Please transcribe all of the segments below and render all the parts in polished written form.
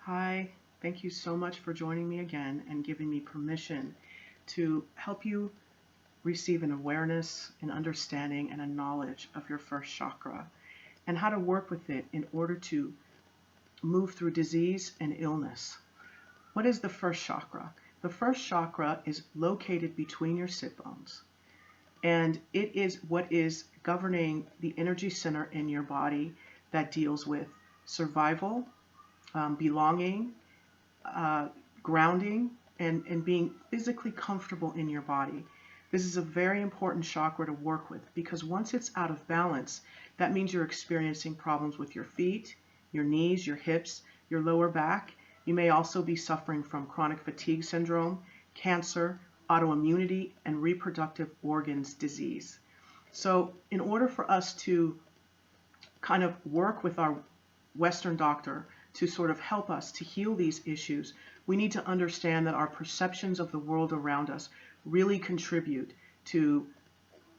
Hi, thank you so much for joining me again and giving me permission to help you receive an awareness, an understanding, and a knowledge of your first chakra and how to work with it in order to move through disease and illness. What is the first chakra? The first chakra is located between your sit bones, and it is what is governing the energy center in your body that deals with survival, belonging, uh, grounding, and being physically comfortable in your body. This is a very important chakra to work with because once it's out of balance, that means you're experiencing problems with your feet, your knees, your hips, your lower back. You may also be suffering from chronic fatigue syndrome, cancer, autoimmunity, and reproductive organs disease. So, in order for us to kind of work with our Western doctor to sort of help us to heal these issues, we need to understand that our perceptions of the world around us really contribute to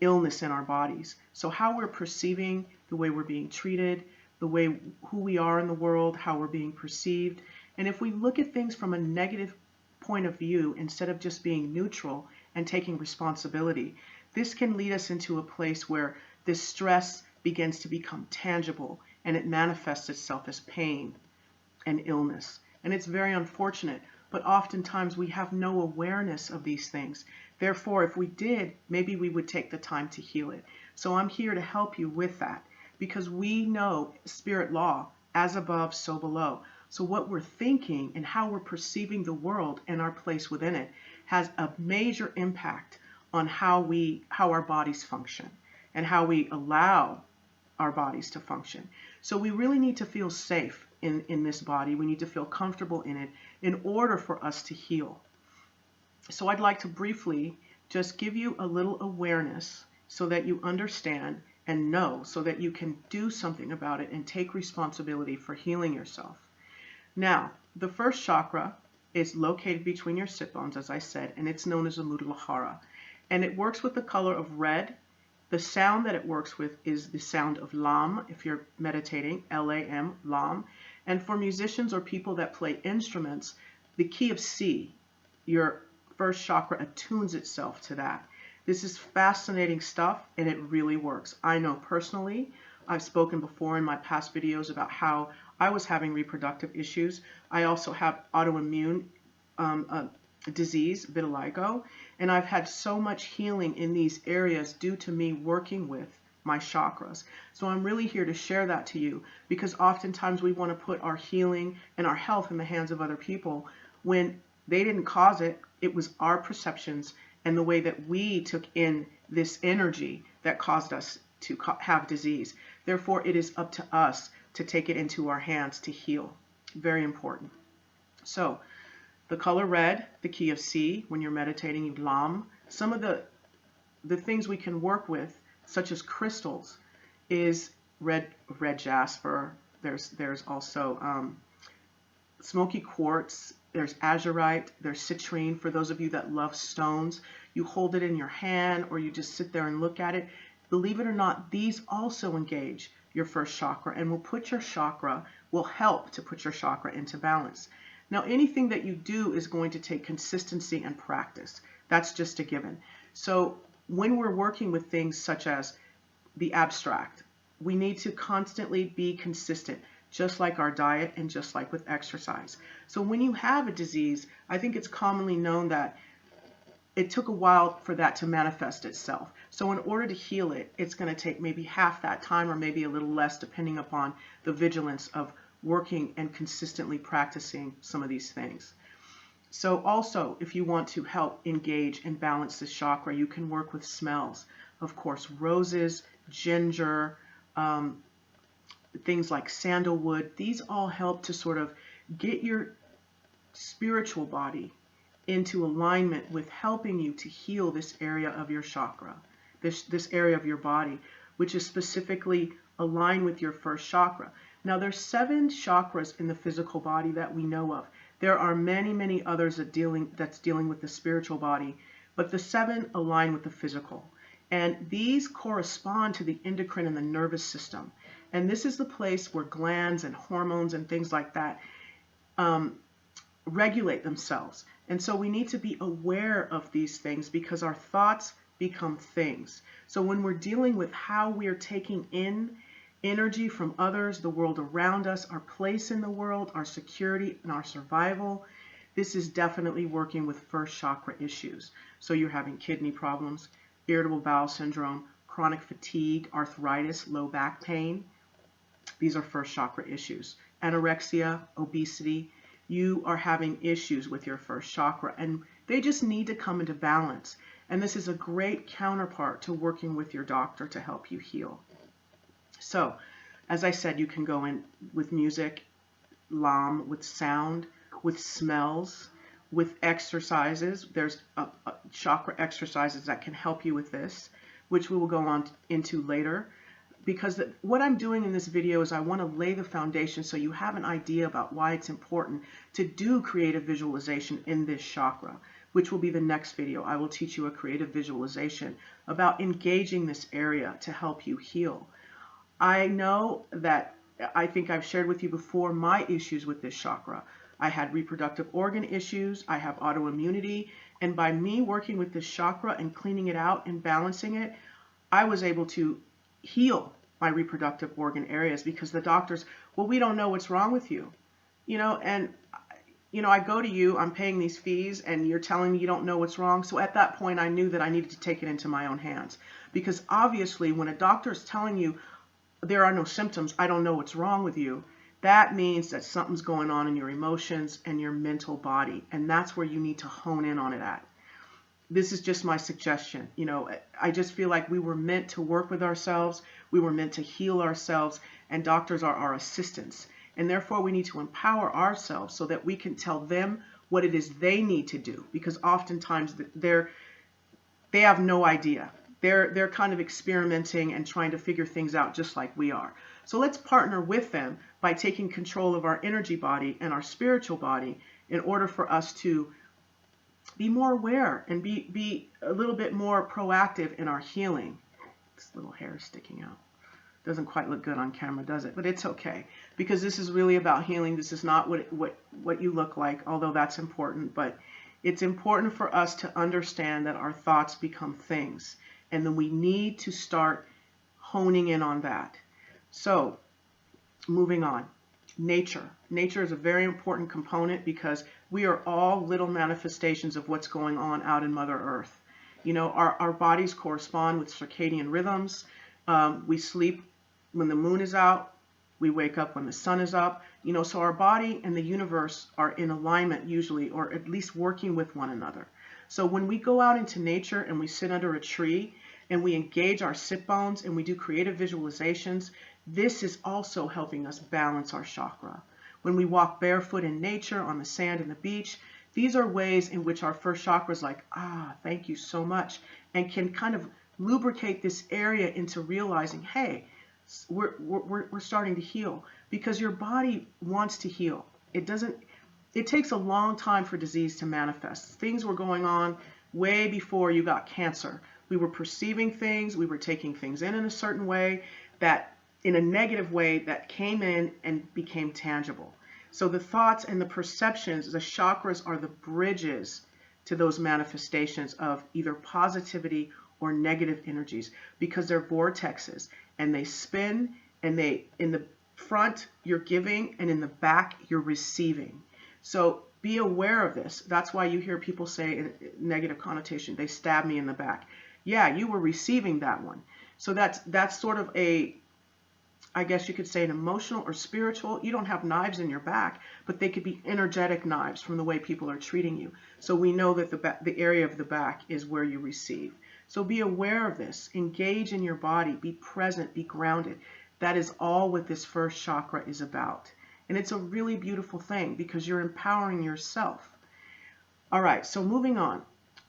illness in our bodies. So how we're perceiving the way we're being treated, the way who we are in the world, how we're being perceived. And if we look at things from a negative point of view instead of just being neutral and taking responsibility, this can lead us into a place where this stress begins to become tangible and it manifests itself as pain and illness. And it's very unfortunate, but oftentimes we have no awareness of these things. Therefore, if we did, maybe we would take the time to heal it. So I'm here to help you with that because we know spirit law, as above, so below. So what we're thinking and how we're perceiving the world and our place within it has a major impact on how our bodies function and how we allow our bodies to function. So we really need to feel safe in this body. We need to feel comfortable in it in order for us to heal. So I'd like to briefly just give you a little awareness so that you understand and know so that you can do something about it and take responsibility for healing yourself. Now, the first chakra is located between your sit bones, as I said, and it's known as the Muladhara. And it works with the color of red. The sound that it works with is the sound of Lam, if you're meditating, Lam, Lam. And for musicians or people that play instruments, the key of C, your first chakra attunes itself to that. This is fascinating stuff, and it really works. I know personally, I've spoken before in my past videos about how I was having reproductive issues. I also have autoimmune disease, vitiligo, and I've had so much healing in these areas due to me working with my chakras. So I'm really here to share that to you because oftentimes we want to put our healing and our health in the hands of other people when they didn't cause it. It was our perceptions and the way that we took in this energy that caused us to have disease. Therefore, it is up to us to take it into our hands to heal. Very important. So the color red, the key of C, when you're meditating, you Lam. Some of the things we can work with, such as crystals, is red jasper. There's also smoky quartz. There's azurite. There's citrine. For those of you that love stones, you hold it in your hand or you just sit there and look at it. Believe it or not, these also engage your first chakra and will help to put your chakra into balance. Now, anything that you do is going to take consistency and practice. That's just a given. So when we're working with things such as the abstract, we need to constantly be consistent, just like our diet and just like with exercise. So when you have a disease, I think it's commonly known that it took a while for that to manifest itself. So in order to heal it, it's going to take maybe half that time or maybe a little less depending upon the vigilance of working and consistently practicing some of these things. So also, if you want to help engage and balance this chakra, you can work with smells. Of course, roses, ginger, things like sandalwood. These all help to sort of get your spiritual body into alignment with helping you to heal this area of your chakra, this area of your body, which is specifically aligned with your first chakra. Now, there's 7 chakras in the physical body that we know of. There are many, many others that's dealing with the spiritual body, but the 7 align with the physical. And these correspond to the endocrine and the nervous system. And this is the place where glands and hormones and things like that um, regulate themselves. And so we need to be aware of these things because our thoughts become things. So when we're dealing with how we are taking in energy from others, the world around us, our place in the world, our security and our survival, this is definitely working with first chakra issues. So you're having kidney problems, irritable bowel syndrome, chronic fatigue, arthritis, low back pain. These are first chakra issues. Anorexia, obesity, you are having issues with your first chakra and they just need to come into balance. And this is a great counterpart to working with your doctor to help you heal. So, as I said, you can go in with music, lam, with sound, with smells, with exercises. There's chakra exercises that can help you with this, which we will go on into later. Because what I'm doing in this video is I want to lay the foundation so you have an idea about why it's important to do creative visualization in this chakra, which will be the next video. I will teach you a creative visualization about engaging this area to help you heal. I know that I think I've shared with you before my issues with this chakra. I had reproductive organ issues, I have autoimmunity, and by me working with this chakra and cleaning it out and balancing it, I was able to heal my reproductive organ areas because the doctors, well, we don't know what's wrong with you. And I go to you, I'm paying these fees and you're telling me you don't know what's wrong. So at that point, I knew that I needed to take it into my own hands because obviously when a doctor is telling you there are no symptoms, I don't know what's wrong with you, that means that something's going on in your emotions and your mental body. And that's where you need to hone in on it at. This is just my suggestion. I just feel like we were meant to work with ourselves. We were meant to heal ourselves, and doctors are our assistants. And therefore, we need to empower ourselves so that we can tell them what it is they need to do, because oftentimes they have no idea. They're kind of experimenting and trying to figure things out just like we are. So let's partner with them by taking control of our energy body and our spiritual body in order for us to be more aware and be a little bit more proactive in our healing. This little hair is sticking out. Doesn't quite look good on camera, does it? But it's okay, because this is really about healing. This is not what you look like, although that's important. But it's important for us to understand that our thoughts become things, and then we need to start honing in on that. So, moving on. Nature. Nature is a very important component because we are all little manifestations of what's going on out in Mother Earth. Our bodies correspond with circadian rhythms. We sleep when the moon is out. We wake up when the sun is up. So our body and the universe are in alignment usually, or at least working with one another. So when we go out into nature and we sit under a tree and we engage our sit bones and we do creative visualizations, this is also helping us balance our chakra. When we walk barefoot in nature, on the sand and the beach, these are ways in which our first chakra is like, thank you so much, and can kind of lubricate this area into realizing, hey, we're starting to heal, because your body wants to heal. It takes a long time for disease to manifest. Things were going on way before you got cancer. We were perceiving things, we were taking things in a certain way, that in a negative way, that came in and became tangible. So the thoughts and the perceptions, the chakras are the bridges to those manifestations of either positivity or negative energies, because they're vortexes and they spin, and in the front you're giving and in the back you're receiving. So be aware of this. That's why you hear people say in negative connotation, they stabbed me in the back. Yeah, you were receiving that one. So that's sort of I guess you could say an emotional or spiritual. You don't have knives in your back, but they could be energetic knives from the way people are treating you. So we know that the area of the back is where you receive. So be aware of this. Engage in your body. Be present. Be grounded. That is all what this first chakra is about. And it's a really beautiful thing because you're empowering yourself. All right, so moving on.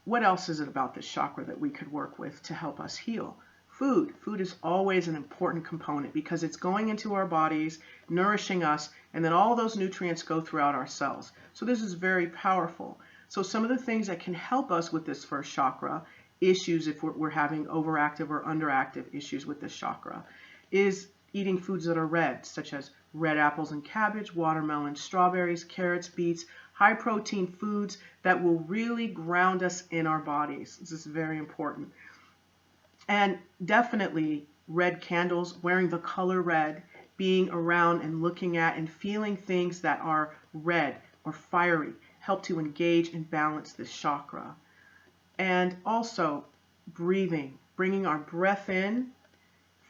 What else is it about this chakra that we could work with to help us heal? Food. Food is always an important component because it's going into our bodies, nourishing us, and then all those nutrients go throughout our cells. So this is very powerful. So some of the things that can help us with this first chakra issues, if we're having overactive or underactive issues with this chakra, is eating foods that are red, such as red apples and cabbage, watermelon, strawberries, carrots, beets, high protein foods that will really ground us in our bodies. This is very important. And definitely red candles, wearing the color red, being around and looking at and feeling things that are red or fiery help to engage and balance this chakra. And also breathing, bringing our breath in,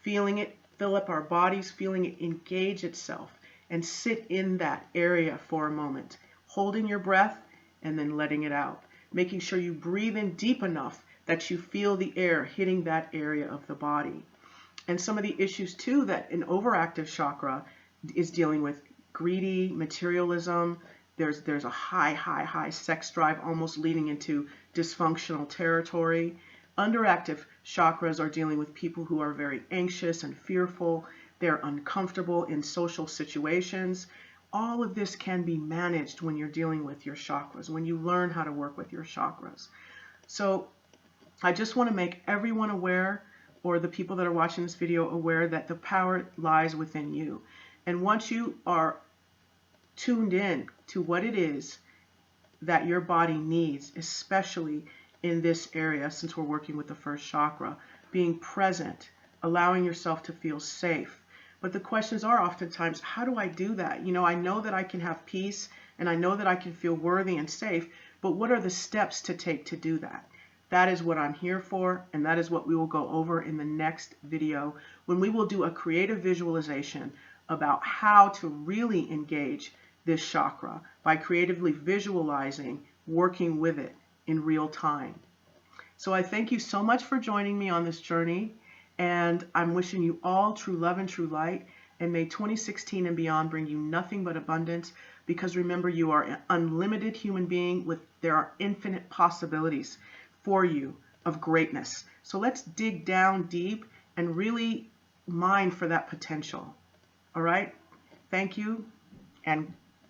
feeling it fill up our bodies, feeling it engage itself, and sit in that area for a moment, holding your breath and then letting it out, making sure you breathe in deep enough that you feel the air hitting that area of the body. And some of the issues too that an overactive chakra is dealing with: greedy, materialism. There's a high sex drive, almost leading into dysfunctional territory. Underactive chakras are dealing with people who are very anxious and fearful. They're uncomfortable in social situations. All of this can be managed when you're dealing with your chakras, when you learn how to work with your chakras. So I just want to make everyone aware, or the people that are watching this video aware, that the power lies within you. And once you are tuned in to what it is that your body needs, especially in this area, since we're working with the first chakra, being present, allowing yourself to feel safe. But the questions are oftentimes, how do I do that? You know, I know that I can have peace and I know that I can feel worthy and safe, but what are the steps to take to do that? That is what I'm here for, and that is what we will go over in the next video, when we will do a creative visualization about how to really engage this chakra by creatively visualizing, working with it in real time. So I thank you so much for joining me on this journey, and I'm wishing you all true love and true light, and may 2016 and beyond bring you nothing but abundance, because remember, you are an unlimited human being there are infinite possibilities for you of greatness. So let's dig down deep and really mine for that potential. All right? Thank you, and